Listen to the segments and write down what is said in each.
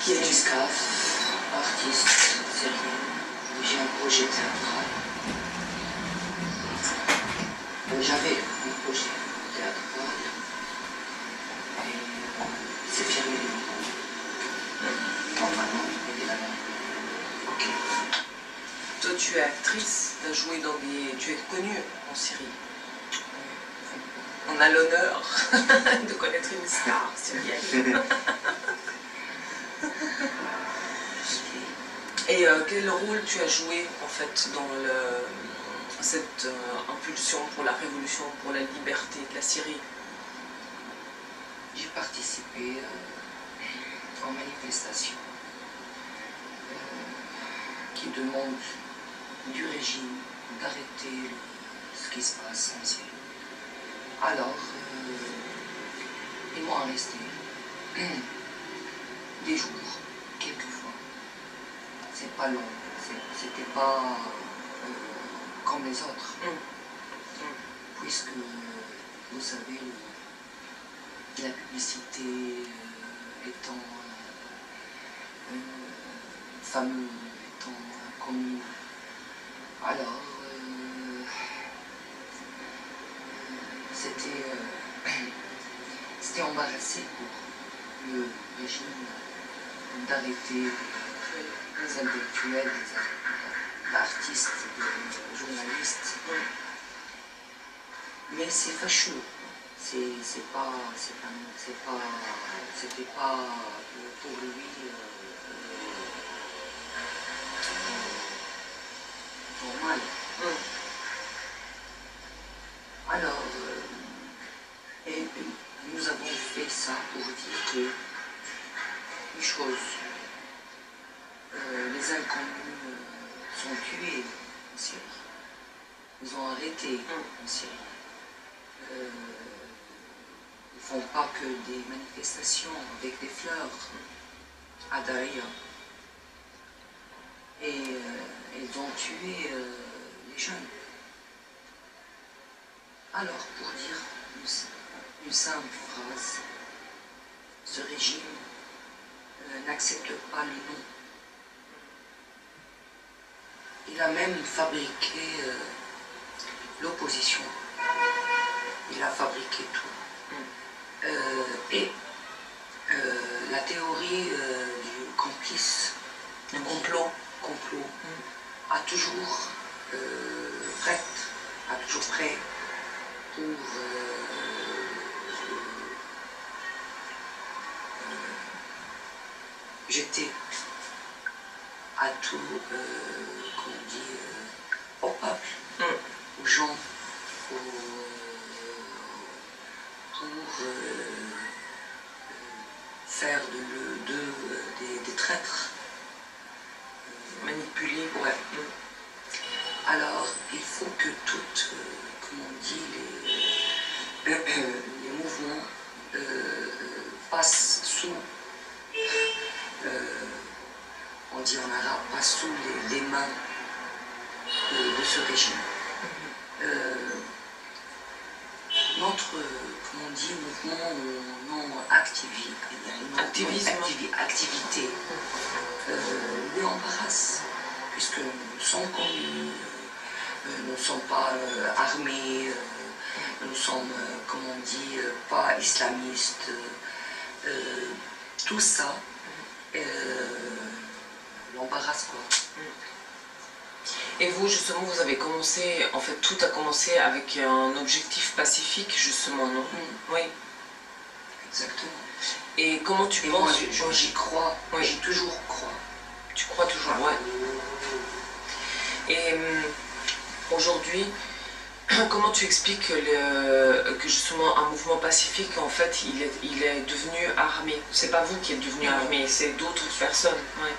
Qui est Escaf, artiste sérieux. J'ai un projet théâtral. J'avais un projet théâtral et c'est fermé. Normalement, évidemment. Ok. Toi, tu es actrice, tu as joué dans des... Tu es connue en Syrie. On a l'honneur de connaître une star syrienne. Et quel rôle tu as joué en fait dans cette impulsion pour la révolution, pour la liberté de la Syrie? J'ai participé aux manifestations qui demandent du régime d'arrêter ce qui se passe en Syrie. Alors, ils m'ont arrêté des jours, quelquefois. C'est pas long, c'était pas comme les autres. Puisque, vous savez, la publicité étant fameuse, étant connue, alors c'était embarrassé pour le régime d'arrêter les intellectuels, les artistes, les journalistes. Mais c'est fâcheux. C'était pas pour lui normal. Alors, et nous avons fait ça pour dire que une chose, les inconnus sont tués en Syrie. Ils ont arrêté en Syrie. Ils ne font pas que des manifestations avec des fleurs à Daria. Et ils ont tué les jeunes. Alors, pour dire une simple phrase, ce régime n'accepte pas le non. Il a même fabriqué l'opposition. Il a fabriqué tout. Et la théorie du complice, le complot, a toujours prêt pour jeter à tout, comment on dit, au peuple, aux gens, pour faire des traîtres, manipulés. Ouais. Alors, il faut que toutes, comment on dit, les mouvements passent sous, on dit en arabe, passent sous les mains de ce régime. notre, comment on dit, mouvement non activité, activité lui embarrasse, puisque nous sommes connus, nous ne sommes pas armés, nous sommes, comme on dit, pas islamistes. Tout ça l'embarrasse, quoi. Et vous, justement, vous avez commencé, en fait, tout a commencé avec un objectif pacifique, justement, non? Oui. Exactement. Et comment tu penses? Moi, j'y crois, oui. J'y toujours crois. Tu crois toujours, ouais. Et aujourd'hui, comment tu expliques que justement un mouvement pacifique, en fait, il est devenu armé? C'est pas vous qui êtes devenu armé, c'est d'autres personnes. Ouais.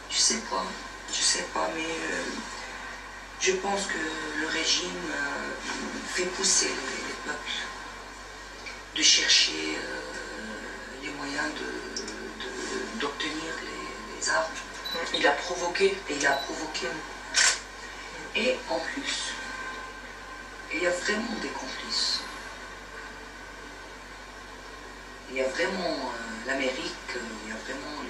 Je sais pas, mais je pense que le régime fait pousser les peuples de chercher les moyens d'obtenir les armes. Il a provoqué. Et il a provoqué. Et en plus, il y a vraiment des complices. Il y a vraiment l'Amérique, il y a vraiment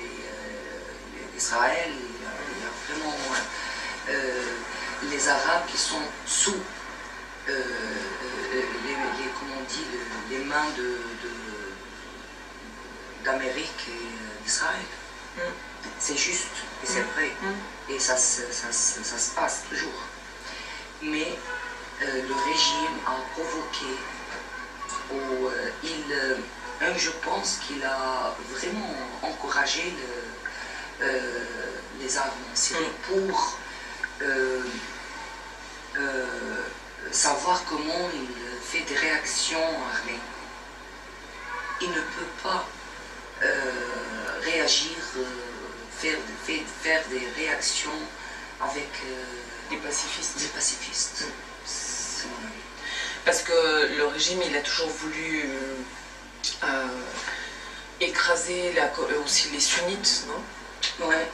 l'Israël, il y a vraiment les Arabes qui sont sous comment on dit, les mains d'Amérique et d'Israël. C'est juste, et c'est vrai, et ça se passe toujours. Mais le régime a provoqué, je pense qu'il a vraiment encouragé les armes en Syrie pour savoir comment il fait des réactions armées. Il ne peut pas réagir, faire des réactions avec des pacifistes. C'est mon avis. Parce que le régime, il a toujours voulu écraser aussi les sunnites, non? Ouais.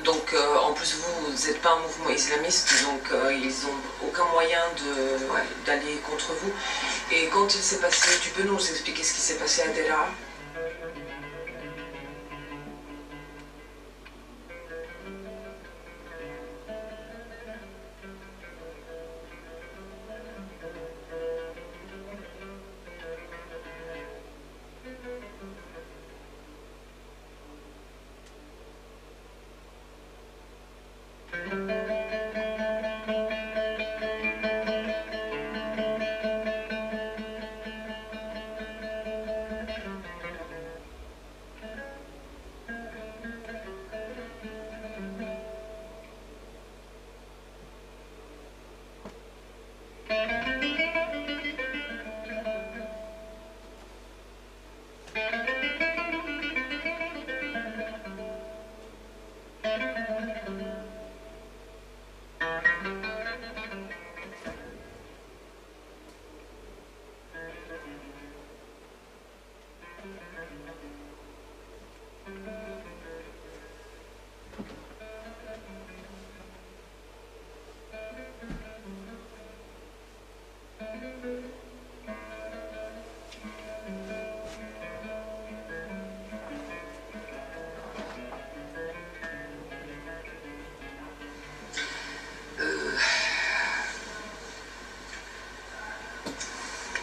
Donc en plus vous n'êtes pas un mouvement islamiste, donc ils n'ont aucun moyen d'aller contre vous. Et quand il s'est passé, tu peux nous expliquer ce qui s'est passé à Deraa?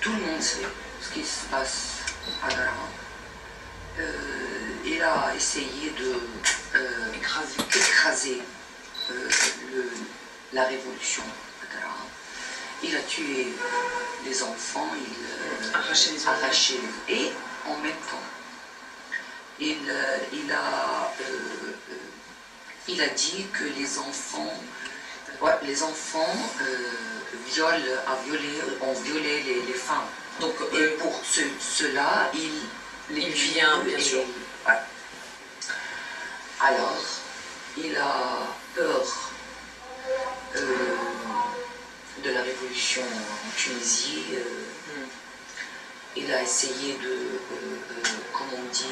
Tout le monde sait ce qui se passe à Daraa. Il a essayé d'écraser la révolution à Daraa. Il a tué les enfants, arraché et en même temps, il a dit que les enfants ont violé les femmes. Donc, et pour cela, il vient, bien sûr. Ouais. Alors, il a peur de la révolution en Tunisie. Il a essayé de, comment on dit,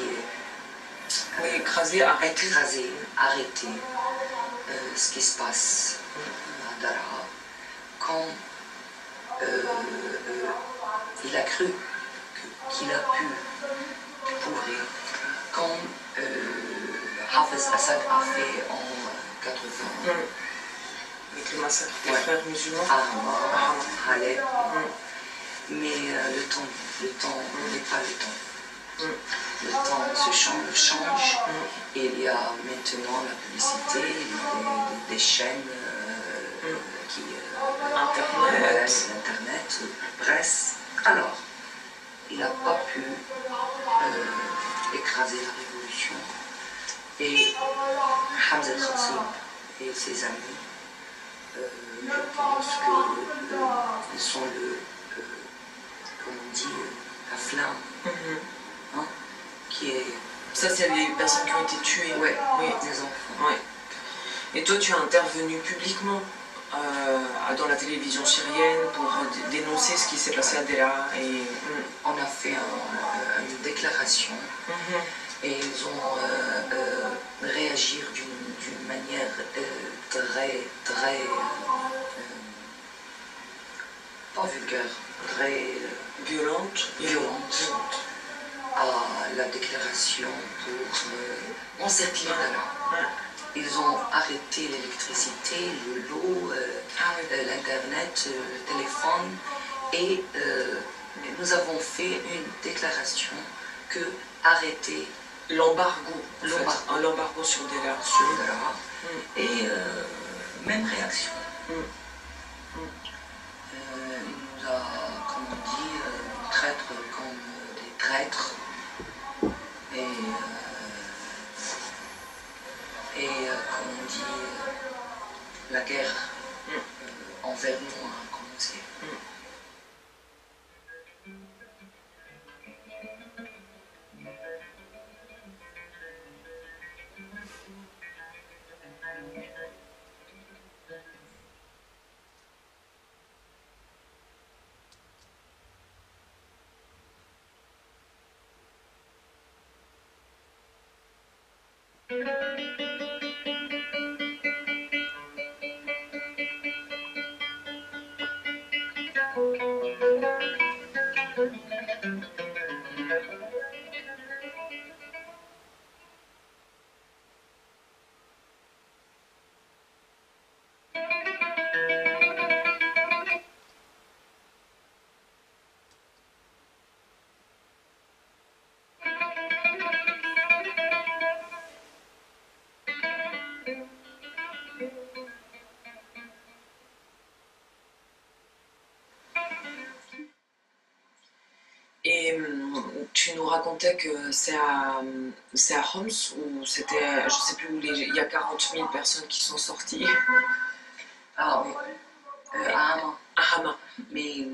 écraser, arrêter ce qui se passe à Daraa, quand il a cru qu'il a pu découvrir, quand Hafez Assad a fait en 80. Avec le massacre des frères musulmans. À Alep. Mais le temps n'est pas le temps. Le temps se change et il y a maintenant la publicité, des chaînes qui... Internet, presse. Alors, il n'a pas pu écraser la révolution. Et Hamza Khatib et ses amis, je pense qu'ils sont comme on dit, la flamme, hein, qui est... Ça, c'est les personnes qui ont été tuées. Ouais, oui, des enfants. Ouais. Et toi, tu as intervenu publiquement dans la télévision syrienne pour dénoncer ce qui s'est passé à Deraa. Et... On a fait une déclaration et ils ont réagi d'une manière très pas vulgaire, très violente à la déclaration pour encercler Daraa. Ils ont arrêté l'électricité, l'eau, l'internet, le téléphone et nous avons fait une déclaration que arrêter l'embargo sur Deraa. Et même réaction. Il nous a, comme on dit, traître comme des traîtres. Et comme on dit, la guerre envers nous a commencé. Et tu nous racontais que c'est à Homs où c'était, je sais plus où, il y a 40 000 personnes qui sont sorties. Ah oui, à Hama. À Hama. Mais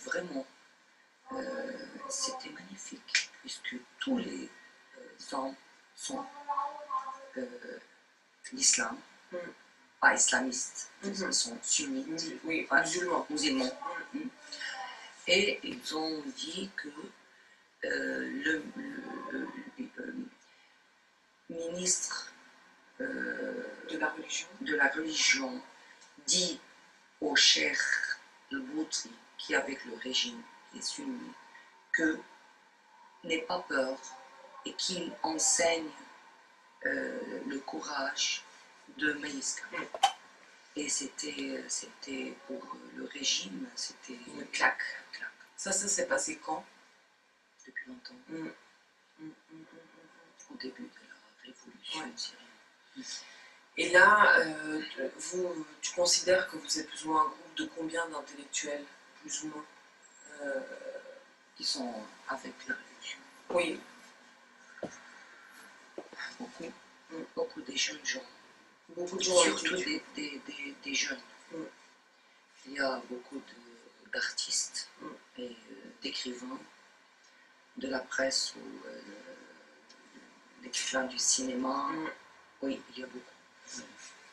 vraiment, c'était magnifique, puisque tous les hommes sont l'islam, pas islamistes, ils sont sunnites, oui, musulmans. Et ils ont dit que le ministre de la religion dit au cheikh al-Boutri, qui est avec le régime, qui est sunni, que n'aie pas peur et qu'il enseigne le courage de Maïska. Et c'était pour le régime, c'était une claque. Ça s'est passé quand? Depuis longtemps. Au début de la révolution syrienne. Et là, tu considères que vous êtes plus ou moins un groupe de combien d'intellectuels, plus ou moins qui sont avec la religion? Oui. Beaucoup de jeunes gens. Beaucoup de gens. Surtout des jeunes. Il y a beaucoup d'artistes et d'écrivains de la presse ou d'écrivains du cinéma. Oui, il y a beaucoup.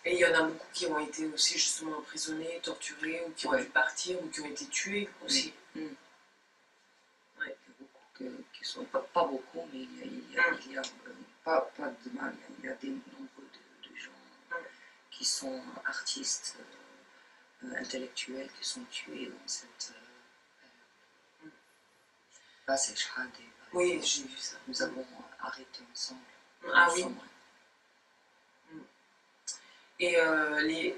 Et il y en a beaucoup qui ont été aussi justement emprisonnés, torturés, ou qui ont dû partir, ou qui ont été tués aussi. Il y a beaucoup qui sont, pas beaucoup, mais il y a pas de mal, il y a des nombreux de gens qui sont artistes intellectuels qui sont tués dans cette base Echhad. Oui, j'ai vu ça. Nous avons arrêté ensemble. Ah oui. Et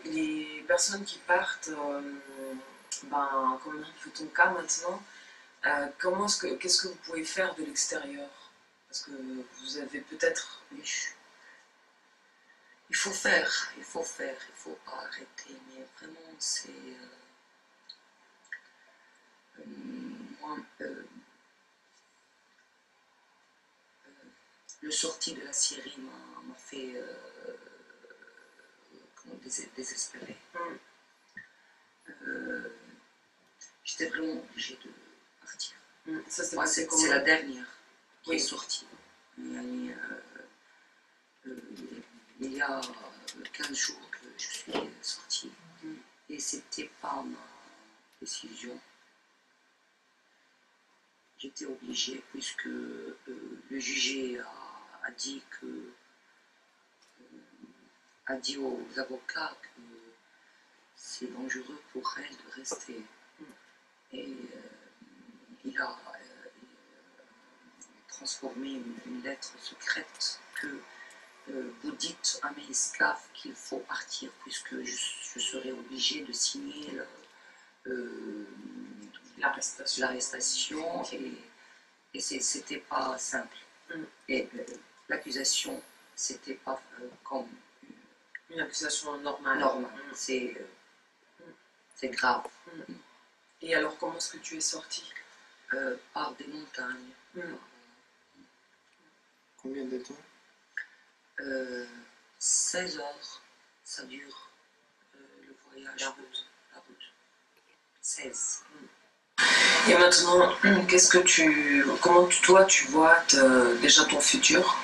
les personnes qui partent, comme ton cas maintenant, qu'est-ce que vous pouvez faire de l'extérieur? Parce que vous avez peut-être... Il faut faire, il faut pas arrêter, mais vraiment c'est... moi, le sortie de la Syrie m'a fait désespérer. J'étais vraiment obligée de partir. Moi, c'est la dernière qui est sortie. Il y a 15 jours que je suis sortie et c'était pas ma décision. J'étais obligée puisque le juge a dit aux avocats que c'est dangereux pour elle de rester. Et il a transformé une lettre secrète que vous dites à mes esclaves qu'il faut partir puisque je serai obligée de signer l'arrestation et c'était pas simple. Et l'accusation, c'était pas comme une accusation normale. C'est grave. Et alors, comment est-ce que tu es sortie? Par des montagnes. Combien de temps? 16 heures, ça dure le voyage, la route. 16. Et maintenant, comment toi tu vois déjà ton futur?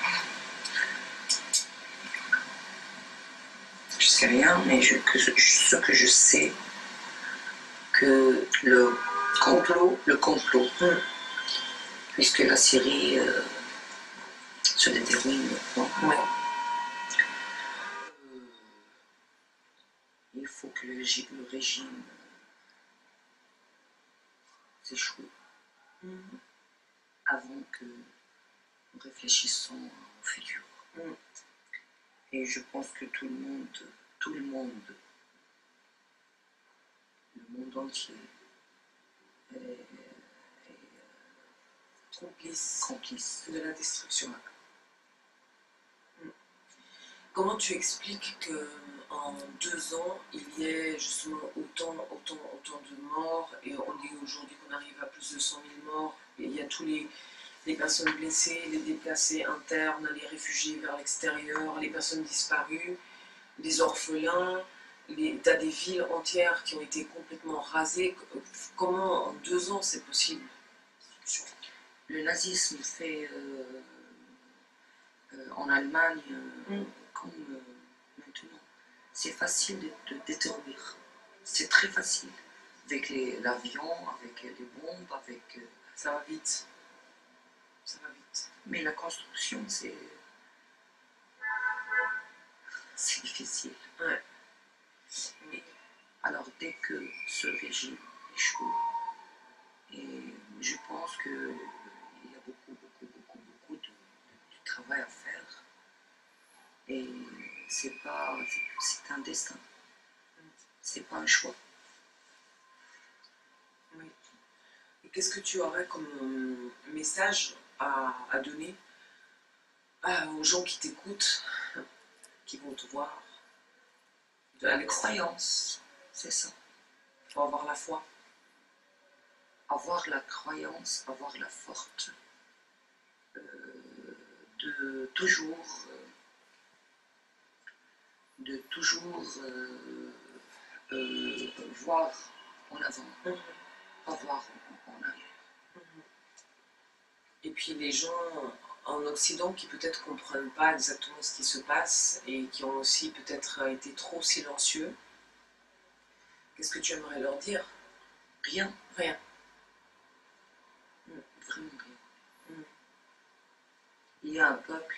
Je sais rien, mais ce que je sais, que le complot, puisque la Syrie se déroule maintenant. Ouais. Il faut que le régime s'échoue avant que nous réfléchissions au futur. Et je pense que tout le monde entier est complice de la destruction. Comment tu expliques qu'en 2 ans, il y ait justement autant de morts, et on dit aujourd'hui qu'on arrive à plus de 100 000 morts, et il y a tous les personnes blessées, les déplacés internes, les réfugiés vers l'extérieur, les personnes disparues, les orphelins, t'as des villes entières qui ont été complètement rasées. Comment en 2 ans c'est possible? Le nazisme fait en Allemagne comme maintenant. C'est facile de détruire. C'est très facile. Avec l'avion, avec les bombes, avec... Ça va vite. Ça va vite. Mais la construction, c'est difficile. Ouais. Et alors, dès que ce régime échoue, et je pense qu'il y a beaucoup de travail à faire. Et c'est un destin. C'est pas un choix. Oui. Et qu'est-ce que tu aurais comme message à donner aux gens qui t'écoutent, qui vont te voir? La croyance, c'est ça. Il faut avoir la foi. Avoir la croyance, avoir la force de toujours voir en avant, pas voir en arrière. Et puis les gens en Occident qui peut-être ne comprennent pas exactement ce qui se passe et qui ont aussi peut-être été trop silencieux, qu'est-ce que tu aimerais leur dire? Rien. Rien. Vraiment rien. Il y a un peuple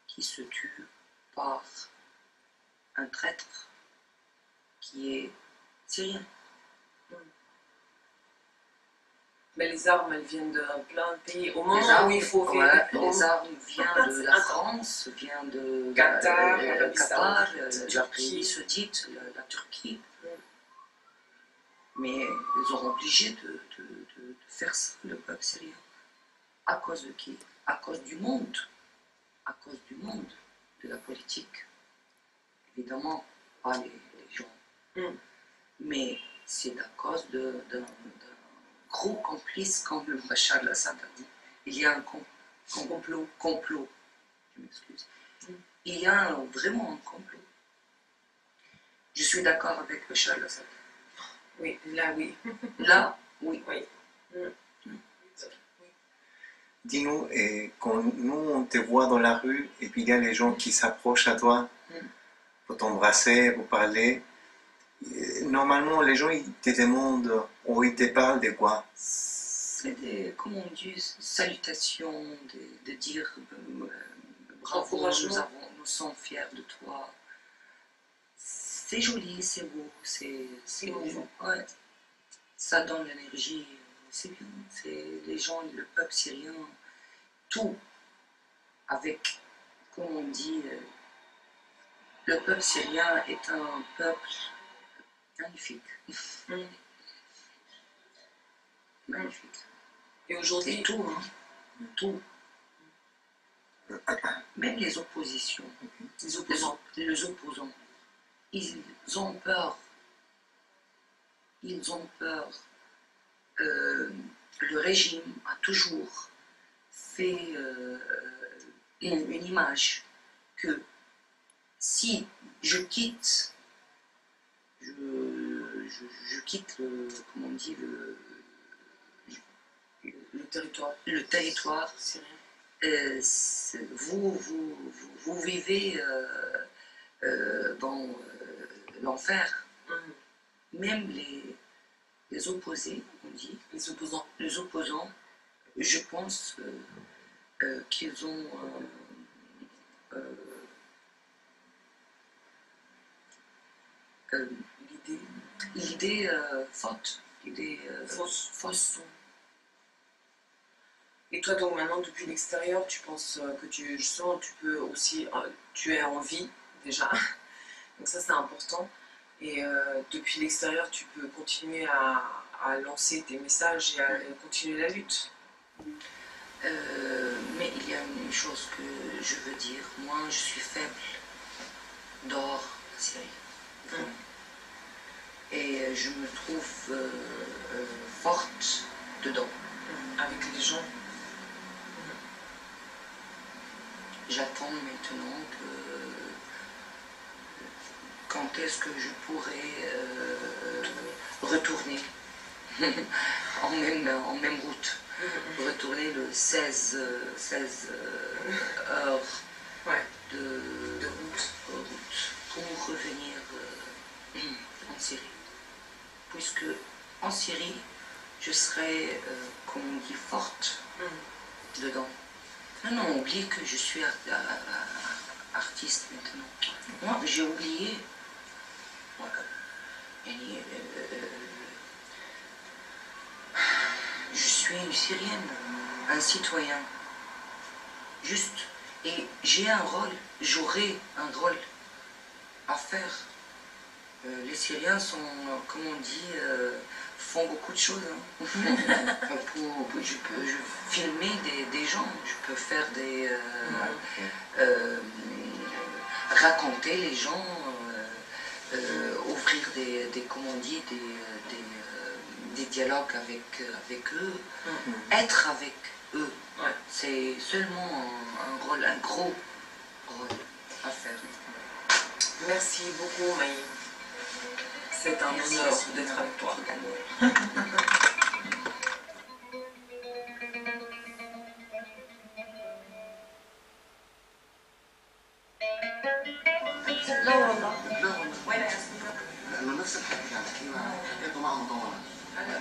qui se tue par un traître qui est syriens. Mais les armes, elles viennent de plein de pays. Au moment où il faut vivre. Les armes viennent de la France, viennent de Qatar, Qatar, l'Arabie Saoudite, la Turquie. Mais ils sont obligés de faire ça, le peuple syrien. À cause de qui? À cause du monde. À cause du monde, de la politique. Évidemment, pas les gens. Mais c'est à cause d'un gros complice, comme le Bachar al-Assad a dit. Il y a un complot. Je m'excuse. Il y a vraiment un complot. Je suis d'accord avec Bachar al-Assad. Oui, là, oui. Là, oui. Dis-nous, quand nous on te voit dans la rue et puis il y a les gens qui s'approchent à toi pour t'embrasser, pour parler, normalement les gens ils te demandent ou ils te parlent de quoi? C'est des, comment on dit, salutations, de dire bravo, nous sommes fiers de toi. C'est joli, c'est beau, ouais. Ça donne l'énergie, c'est bien. C'est les gens, le peuple syrien, tout avec, comme on dit, le peuple syrien est un peuple magnifique. Magnifique. Et aujourd'hui, tout, hein. Tout. Même les oppositions, les opposants, ils ont peur. Ils ont peur. Le régime a toujours fait une image que si je quitte, je quitte comment on dit, le territoire syrien, vous vivez dans l'enfer. Même les opposés, on dit, les opposants, je pense qu'ils ont l'idée fausse. Fausse. Et toi, donc maintenant, depuis l'extérieur, tu penses que tu peux aussi, tu es en vie déjà, donc ça c'est important. Et depuis l'extérieur, tu peux continuer à lancer tes messages et à continuer la lutte. Mais il y a une chose que je veux dire. Moi, je suis faible dehors de Syrie. Et je me trouve forte dedans. Avec les gens. J'attends maintenant que quand est-ce que je pourrais retourner en même route. Retourner le 16 heures de route pour revenir en Syrie. Puisque en Syrie, je serai, comme on dit, forte dedans. Non, oublie que je suis artiste maintenant. Moi, j'ai oublié. Je suis une Syrienne, un citoyen. Juste. Et j'aurai un rôle à faire. Les Syriens sont, comme on dit, font beaucoup de choses. Hein. Je peux filmer des gens, je peux faire raconter les gens, offrir comment on dit, des dialogues avec eux, être avec eux. C'est seulement un gros rôle à faire. Merci beaucoup, Maï. C'est un honneur d'être avec toi. لا والله وين اسمك؟ لانه نفس الحكي يعني كنا لقيته معهم طبعا هلا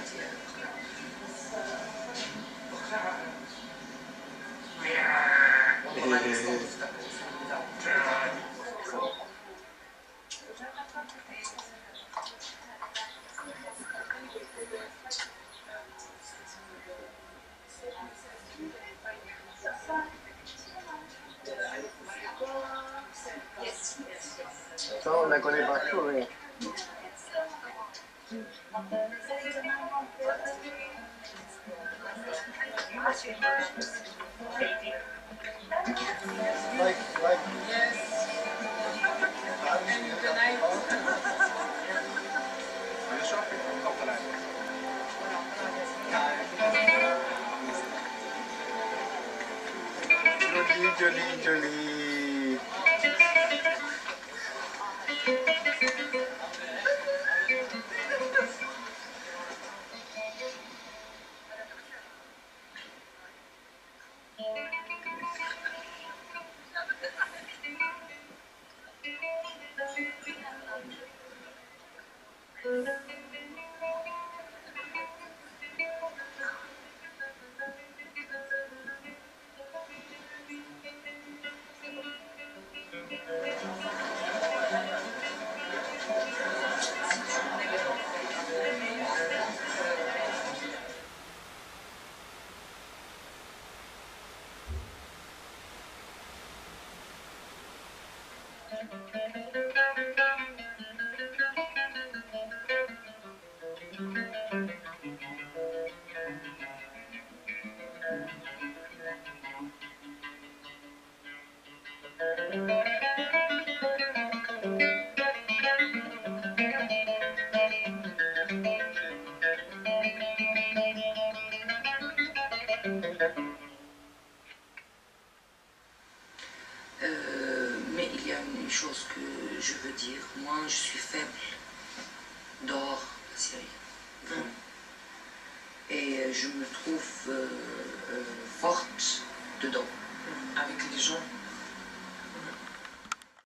la connais pas trop, oui. Joli, joli, joli. Mais il y a une chose que je veux dire. Moi, je suis faible dehors la Syrie. Et je me trouve forte dedans. Avec les gens.